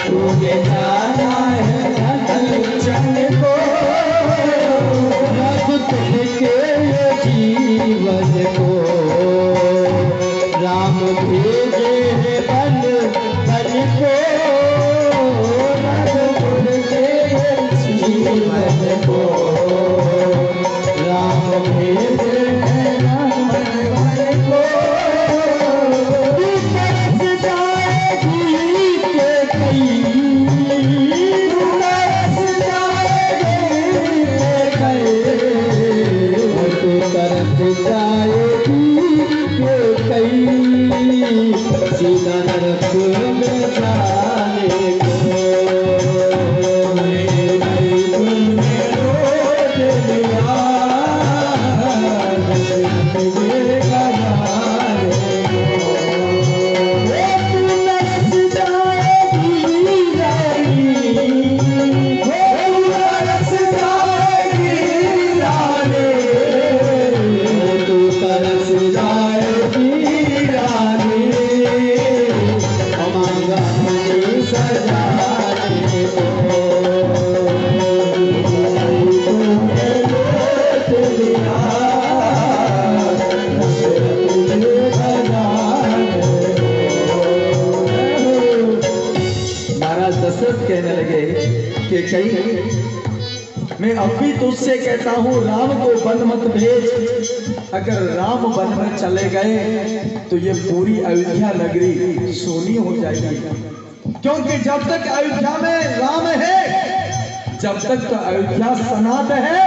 तूने जाना है धन जन को रब तुमके जीवन को राम भेजे है बन बन को जीवन को राम भेजे है बन बन को तरस जाएगी के कई तरस जाएगी के कई तू तरस जाएगी के कई सीधा नरक में जाने को तुमने रोक लिया दशरथ का जाने को तू तरस जाएगी रानी तू तरस जाएगी रानी तू तरस जाएगी रानी हमारा मन सजाने को तुमने रोक लिया दशरथ के खजाने को। महाराज दशरथ कहने लगे कि कई मैं अब भी तुझसे कहता हूँ राम को वन मत भेज। अगर राम वन में चले गए तो ये पूरी अयोध्या नगरी सोनी हो जाएगी, क्योंकि जब तक अयोध्या में राम है, जब तक तो अयोध्या सनात है,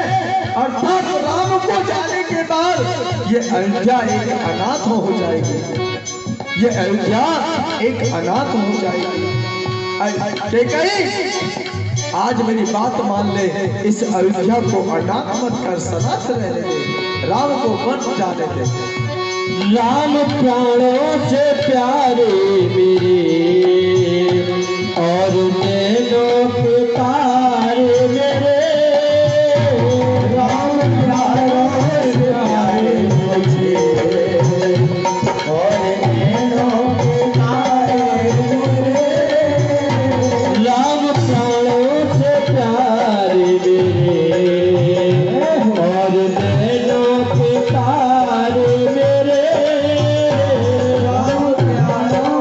अर्थात राम को जाने के बाद ये अयोध्या एक अनाथ हो जाएगी, ये अयोध्या एक अनाथ हो जाएगी। कैकेयी, आज मेरी बात मान ले, इस अयोध्या को अनाथ मत कर, सनाथ रहने दे, राम को मत जाने दे। राम प्राणों से प्यारे मेरे और नैनों के तारे मेरे राम प्राणों से प्यारे मुझे और नैनों के तारे मेरे राम प्राणों से प्यारे मेरे और नैनों के तारे मेरे राम प्यारों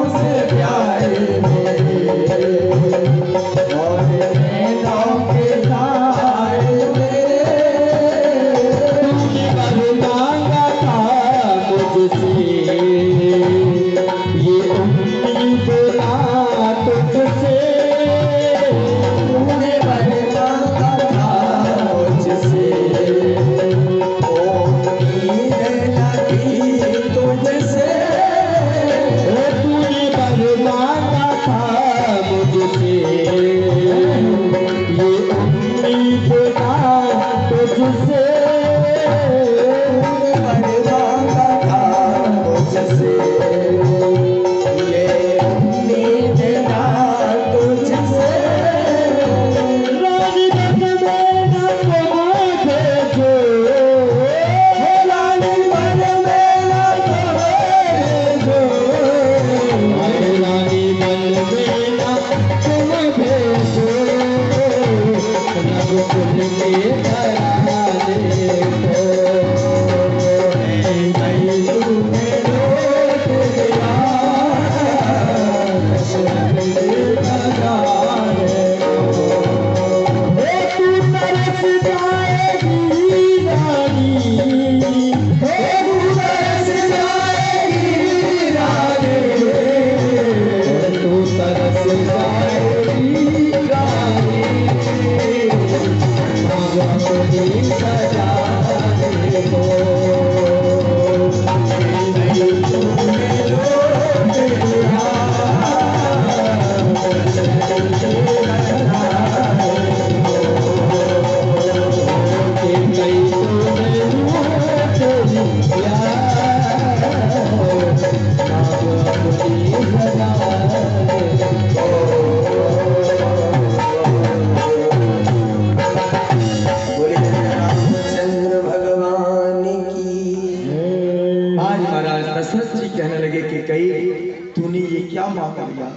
तूने ये क्या मांग लिया?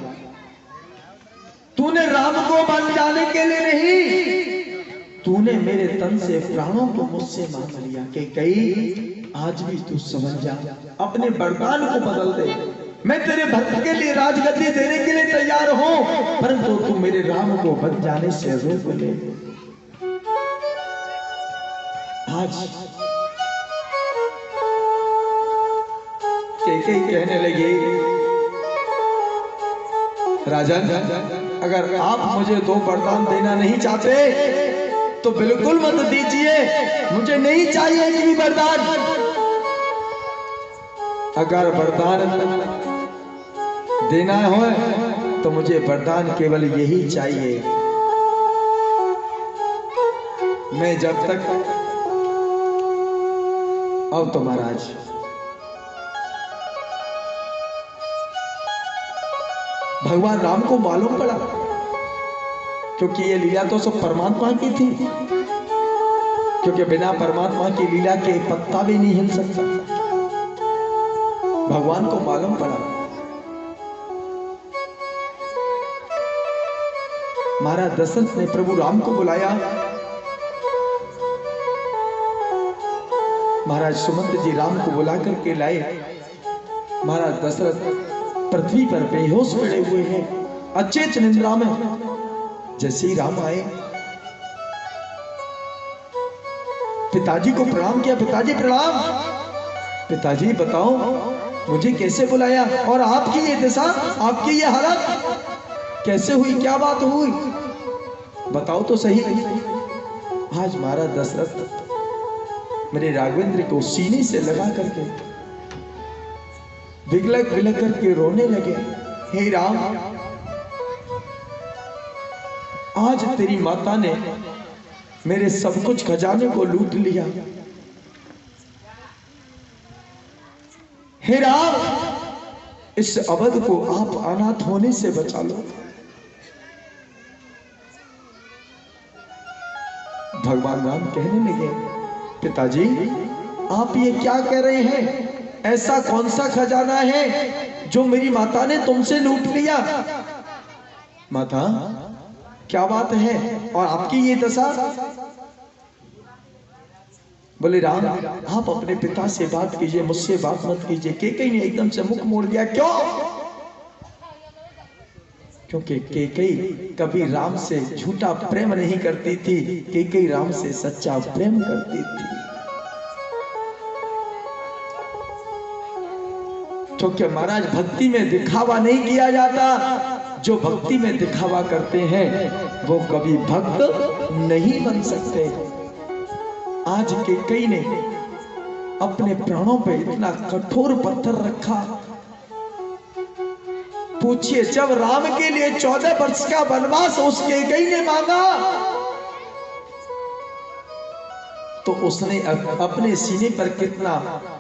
तूने राम को बन जाने के लिए नहीं, तूने मेरे तन से प्राणों को मुझसे मांग लिया। कि कई आज भी तू समझ जा, अपने वरदान को बदल दे। मैं तेरे भक्त के लिए राजगद्दी देने के लिए तैयार हूं, परंतु तू मेरे राम को बन जाने से रोक ले। आज कैकेयी कहने लगी, राजन, अगर आप मुझे 2 वरदान देना नहीं चाहते तो बिल्कुल मत दीजिए, मुझे नहीं चाहिए एक भी वरदान। अगर वरदान देना हो तो मुझे वरदान केवल यही चाहिए, मैं जब तक अब तो महाराज भगवान राम को मालूम पड़ा, क्योंकि ये लीला तो सब परमात्मा की थी, क्योंकि बिना परमात्मा की लीला के पत्ता भी नहीं हिल सकता। भगवान को मालूम पड़ा। महाराज दशरथ ने प्रभु राम को बुलाया। महाराज सुमंत जी राम को बुला करके लाए। महाराज दशरथ पृथ्वी पर बेहोश पड़े हुए हैं, अचेत निद्रा में। जैसे ही राम आए, पिताजी को प्रणाम किया। पिताजी प्रणाम। पिताजी बताओ मुझे कैसे बुलाया, और आपकी ये दशा, आपकी ये हालत कैसे हुई, क्या बात हुई, बताओ तो सही। आज महाराज दशरथ मेरे राघवेंद्र को सीने से लगा करके बिगलक बिलक करके रोने लगे। हे राम, आज तेरी माता ने मेरे सब कुछ खजाने को लूट लिया। हे राम, इस अवध को आप अनाथ होने से बचा लो। भगवान राम कहने लगे, पिताजी आप ये क्या कह रहे हैं? ऐसा कौन सा खजाना है जो मेरी माता ने तुमसे लूट लिया? माता क्या बात है, और आपकी ये दशा? बोले राम, आप अपने पिता से बात कीजिए, मुझसे बात मत कीजिए। कैकेयी ने एकदम से मुख मोड़ दिया। क्यों? क्योंकि कैकेयी कभी राम से झूठा प्रेम नहीं करती थी, कैकेयी राम से सच्चा प्रेम करती थी। क्योंकि महाराज भक्ति में दिखावा नहीं किया जाता, जो भक्ति में दिखावा करते हैं वो कभी भक्त नहीं बन सकते। आज कैकेयी ने अपने प्राणों पे इतना कठोर पत्थर रखा। पूछिए, जब राम के लिए 14 वर्ष का वनवास उस कैकेयी ने मांगा तो उसने अपने सीने पर कितना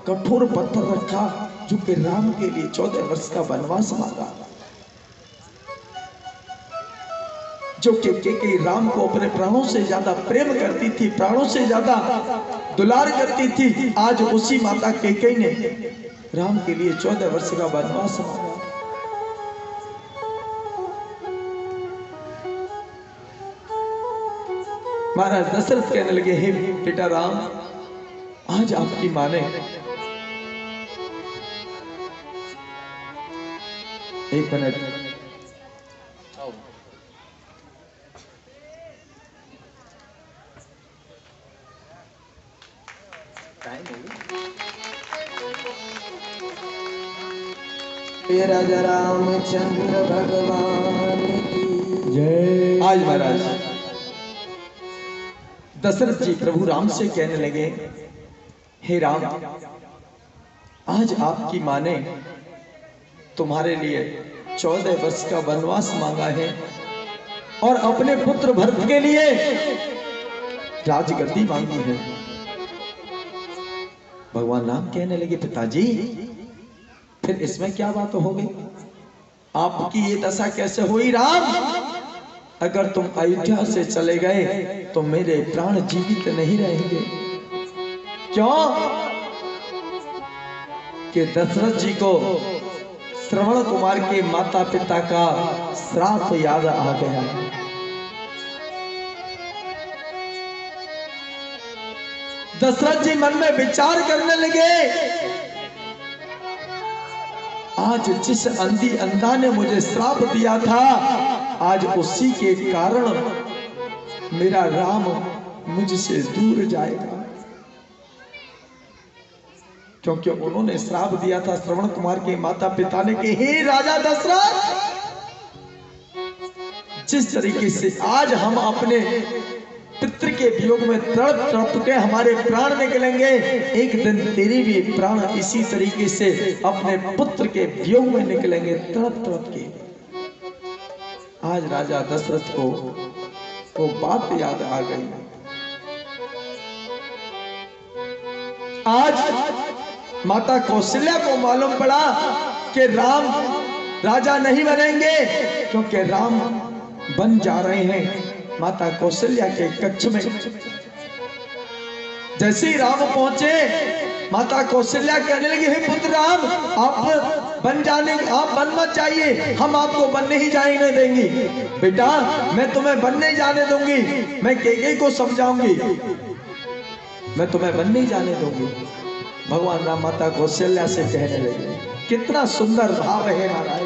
कठोर पत्थर रखा, जो कि राम के लिए 14 वर्ष का वनवास मांगा। जो कैकेयी राम को अपने प्राणों से ज्यादा प्रेम करती थी, प्राणों से ज्यादा दुलार करती थी, आज उसी माता कैकेयी ने राम के लिए 14 वर्ष का वनवास मांगा। महाराज दशरथ कहने लगे, हे बेटा राम, आज आपकी मां ने एक मिनट राजा रामचंद्र भगवान की जय। आज महाराज दशरथ जी प्रभु राम से कहने लगे, हे राम, आज आपकी मां ने तुम्हारे लिए 14 वर्ष का वनवास मांगा है और अपने पुत्र भरत के लिए राजगद्दी मांगी है। भगवान राम कहने लगे, पिताजी फिर इसमें क्या बात हो गई? आपकी ये दशा कैसे हुई राम? अगर तुम अयोध्या से चले गए तो मेरे प्राण जीवित नहीं रहेंगे। क्यों? कि दशरथ जी को श्रवण कुमार के माता पिता का श्राप याद आ गया। दशरथ जी मन में विचार करने लगे, आज जिस अंधी अंधा ने मुझे श्राप दिया था, आज उसी के कारण मेरा राम मुझसे दूर जाएगा, क्योंकि उन्होंने श्राप दिया था श्रवण कुमार के माता पिता ने कि हे राजा दशरथ, जिस तरीके से आज हम अपने पितृ के वियोग में तड़प तड़प के हमारे प्राण निकलेंगे, एक दिन तेरे भी प्राण इसी तरीके से अपने पुत्र के वियोग में निकलेंगे तड़प तड़प के। आज राजा दशरथ को वो बात याद आ गई। आज माता कौशल्या को मालूम पड़ा कि राम राजा नहीं बनेंगे, क्योंकि राम बन जा रहे हैं माता कौशल्या के कक्ष में। जैसे ही राम पहुंचे, माता कौशल्या कहने लगी, हे पुत्र राम, आप बन मत जाइए, हम आपको बन नहीं जाने देंगे। बेटा, मैं तुम्हें बन नहीं जाने दूंगी, मैं कैकेयी को समझाऊंगी, मैं तुम्हें बन नहीं जाने दूंगी। भगवान राम माता कौशल्या से कहने लगे, कितना सुंदर भाव है महाराज।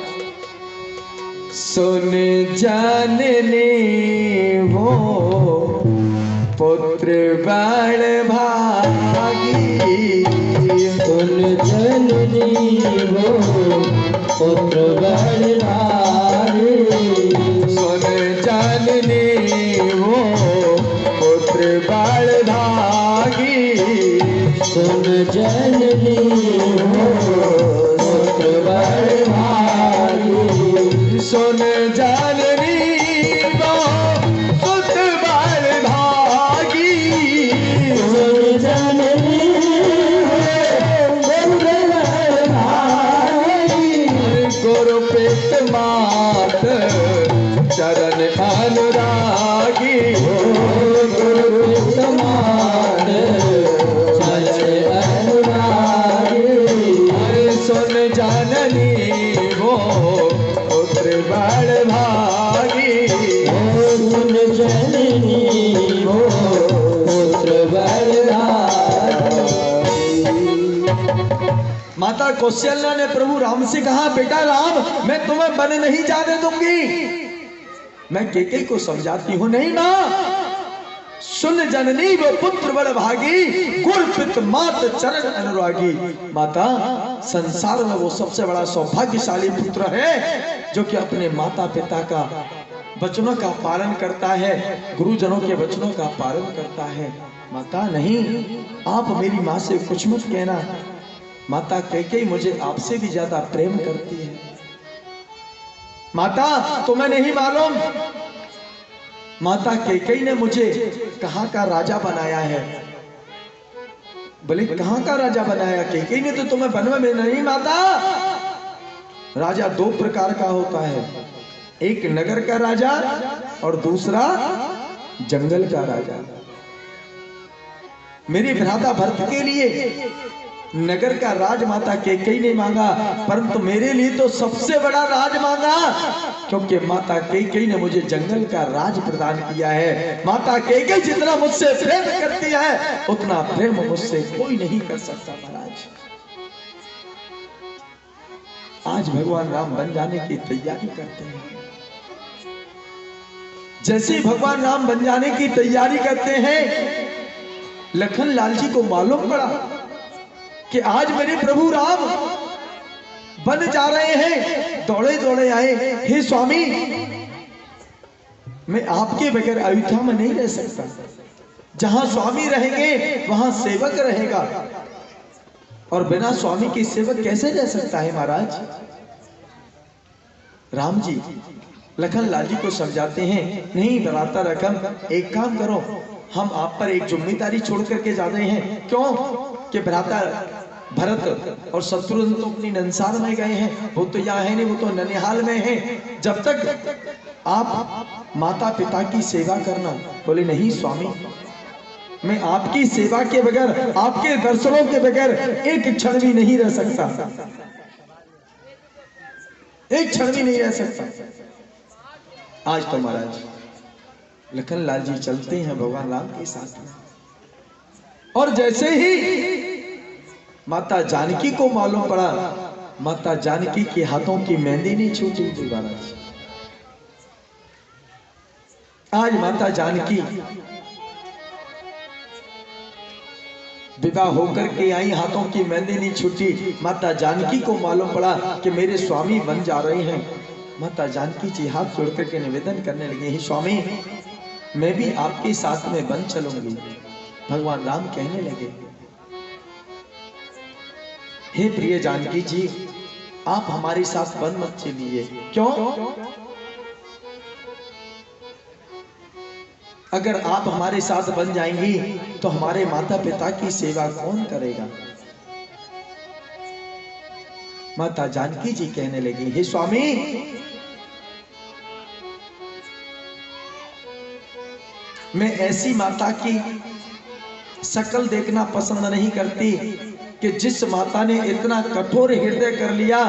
सुन जानने वो पुत्र बाण भागी, सुन जननी वो पुत्र बाण भागी, सुन जानने वो पुत्र बाण भागी, सुन जननी वो पुत्र बाण भागी, सुन जाननी वो पुत्र बाण भागी, सुन जननी वो पुत्र बाण भागी, गुरुप्रीत मात चरण अनुरागी, गुरुप्रीत मात चरण अनुरागी, सुन जाननी वो पुत्र बाण भागी, सुन जननी वो पुत्र बाण भागी। माता कौशल्या ने प्रभु राम से कहा, बेटा राम, मैं तुम्हें बन नहीं जाने दूंगी, मैं कैकेयी को समझाती हूं। नहीं मां, सुन जननी वो पुत्र बड़ भागी, गुरुप्रीत मात चरण अनुरागी। माता, संसार में वो सबसे बड़ा सौभाग्यशाली पुत्र है जो कि अपने माता पिता का वचनों का पालन करता है, गुरुजनों के वचनों का पालन करता है। माता, नहीं, आप मेरी माँ से कुछ मत कहना, माता कैकेयी मुझे आपसे भी ज्यादा प्रेम करती है। माता, तुम्हें नहीं मालूम, माता कैकेयी ने मुझे कहाँ का राजा बनाया है। बोले, कहाँ का राजा बनाया? कैकेयी ने तो तुम्हें बनवा में नहीं। माता, राजा दो प्रकार का होता है, एक नगर का राजा और दूसरा जंगल का राजा। मेरे भ्राता भरत के लिए नगर का राज माता कैकेयी ने मांगा, परंतु मेरे लिए तो सबसे बड़ा राज मांगा, क्योंकि माता कैकेयी ने मुझे जंगल का राज प्रदान किया है। माता कैकेयी जितना मुझसे प्रेम करती है, उतना प्रेम मुझसे कोई नहीं कर सकता महाराज। आज भगवान राम बन जाने की तैयारी करते हैं। जैसे भगवान राम बन जाने की तैयारी करते हैं, लखन लाल जी को मालूम पड़ा कि आज मेरे प्रभु राम बन जा रहे हैं। दौड़े दौड़े आए, हे स्वामी, मैं आपके बगैर अयोध्या में नहीं रह सकता, जहां स्वामी रहेंगे वहां सेवक रहेगा, और बिना स्वामी के सेवक कैसे रह सकता है महाराज। राम जी लखन लाल जी को समझाते हैं, नहीं भ्राता रकम, एक काम करो, हम आप पर एक जिम्मेदारी छोड़ करके जा रहे हैं। क्यों? कि भ्राता भरत और शत्रुघ्न तो अपनी नंसार में गए हैं, वो तो यहाँ है नहीं, वो तो ननिहाल में है। जब तक आप माता पिता की सेवा करना। बोले, नहीं स्वामी, मैं आपकी सेवा के बगैर, आपके दर्शनों के बगैर एक क्षण भी नहीं रह सकता। एक क्षण भी नहीं रह सकता। आज तो महाराज लखन लाल जी चलते हैं भगवान राम के साथ में, और जैसे ही माता जानकी को मालूम पड़ा, माता जानकी के हाथों की मेहंदी नहीं छूटी थी महाराज। आज माता जानकी विवाह होकर के आई, हाथों की मेहंदी नहीं छूटी। माता जानकी को मालूम पड़ा कि मेरे स्वामी बन जा रहे हैं। माता जानकी जी हाथ जोड़ करके निवेदन करने लगे, हे स्वामी मैं भी आपके साथ में बन चलूंगी। भगवान राम कहने लगे, हे प्रिय जानकी जी आप हमारे साथ बन मत चलिए। क्यों? अगर आप हमारे साथ बन जाएंगी तो हमारे माता पिता की सेवा कौन करेगा? माता जानकी जी कहने लगी, हे स्वामी मैं ऐसी माता की शक्ल देखना पसंद नहीं करती कि जिस माता ने इतना कठोर हृदय कर लिया,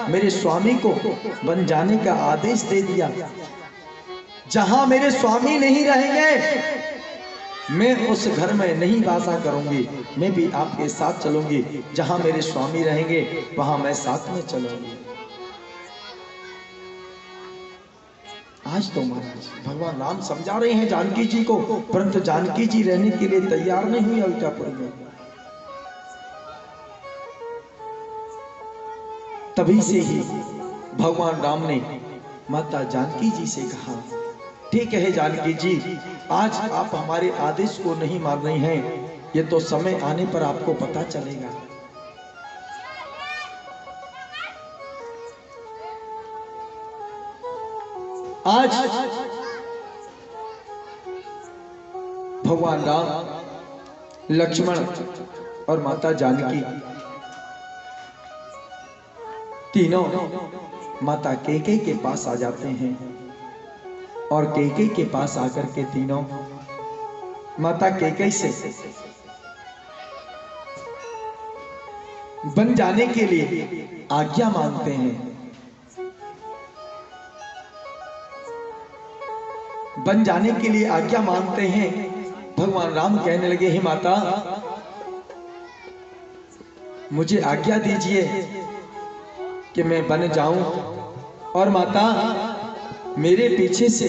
मेरे स्वामी को बन जाने का आदेश दे दिया। जहां मेरे स्वामी नहीं रहेंगे मैं उस घर में नहीं वासा करूंगी, मैं भी आपके साथ चलूंगी। जहां मेरे स्वामी रहेंगे वहां मैं साथ में चलूंगी। आज तो महाराज भगवान राम समझा रहे हैं जानकी जी को, परंतु जानकी जी रहने के लिए तैयार नहीं हुई अलकापुर में। तभी से ही भगवान राम ने माता जानकी जी से कहा, ठीक है जानकी जी आज आप हमारे आदेश को नहीं मान रही हैं, ये तो समय आने पर आपको पता चलेगा। आज भगवान राम, लक्ष्मण और माता जानकी तीनों माता कैकेयी के पास आ जाते हैं, और कैकेयी के पास आकर के तीनों माता कैकेयी से बन जाने के लिए आज्ञा मांगते हैं। बन जाने के लिए आज्ञा मांगते हैं। भगवान राम कहने लगे, हे माता मुझे आज्ञा दीजिए कि मैं बन जाऊं, और माता मेरे पीछे से